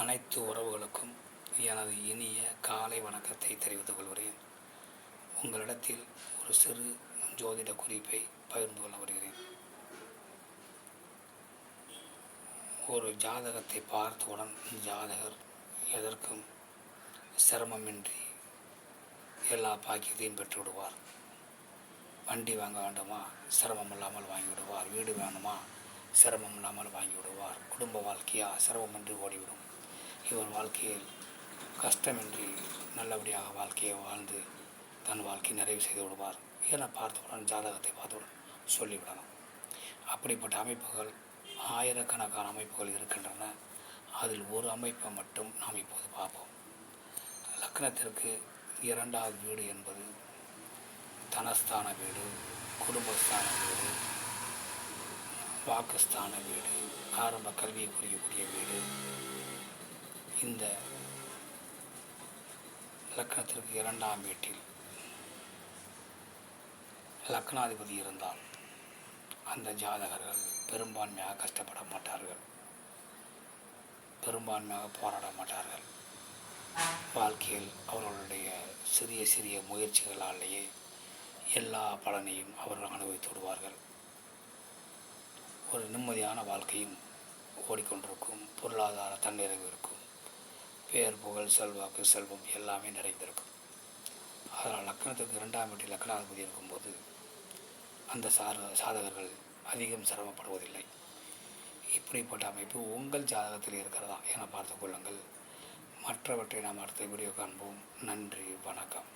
அனைத்து உறவுகளுக்கும் எனது இனிய காலை வணக்கத்தை தெரிவித்துக் கொள்கிறேன். உங்களிடத்தில் ஒரு சிறு ஜோதிட குறிப்பை பகிர்ந்து கொள்ள வருகிறேன். ஒரு ஜாதகத்தை பார்த்தவுடன் ஜாதகர் எதற்கும் சிரமமின்றி எல்லா பாக்கியத்தையும் பெற்றுவிடுவார். வண்டி வாங்க வேண்டுமா, சிரமம் இல்லாமல் வாங்கிவிடுவார். வீடு வேணுமா, சிரமம் இல்லாமல் வாங்கிவிடுவார். குடும்ப வாழ்க்கையா, சிரமமின்றி ஓடிவிடும். இவர் வாழ்க்கையில் கஷ்டமின்றி நல்லபடியாக வாழ்க்கையை வாழ்ந்து தன் வாழ்க்கையை நிறைவு செய்து விடுவார் என பார்த்தவுடன் ஜாதகத்தை பார்த்தவுடன் சொல்லிவிடலாம். அப்படிப்பட்ட அமைப்புகள் ஆயிரக்கணக்கான அமைப்புகள் இருக்கின்றன. அதில் ஒரு அமைப்பை மட்டும் நாம் இப்போது பார்ப்போம். லக்னத்திற்கு 2வது வீடு என்பது தனஸ்தான வீடு, குடும்பஸ்தான வீடு, வாக்குஸ்தான வீடு, ஆரம்ப கல்வியை குறிக்கக்கூடிய வீடு. இந்த லக்னத்திற்கு 2ஆம் வீட்டில் லக்னாதிபதி இருந்தால் அந்த ஜாதகர்கள் பெரும்பான்மையாக கஷ்டப்பட மாட்டார்கள், பெரும்பான்மையாக போராட மாட்டார்கள். வாழ்க்கையில் அவர்களுடைய சிறிய சிறிய முயற்சிகளாலேயே எல்லா பலனையும் அவர்கள் அனுபவித்து விடுவார்கள். ஒரு நிம்மதியான வாழ்க்கையும் ஓடிக்கொண்டிருக்கும். பொருளாதார தன்னிறைவு இருக்கும். பேர், புகழ், செல்வாக்கு, செல்வம் எல்லாமே நிறைந்திருக்கும். அதனால் லக்னத்துக்கு 2ஆம் வீட்டில் லக்னாதிபதி இருக்கும்போது அந்த சாதகர்கள் அதிகம் சிரமப்படுவதில்லை. இப்படிப்பட்ட அமைப்பு உங்கள் ஜாதகத்தில் இருக்கிறதா என பார்த்து கொள்ளுங்கள். மற்றவற்றை நாம் அடுத்த வீடியோ காண்போம். நன்றி, வணக்கம்.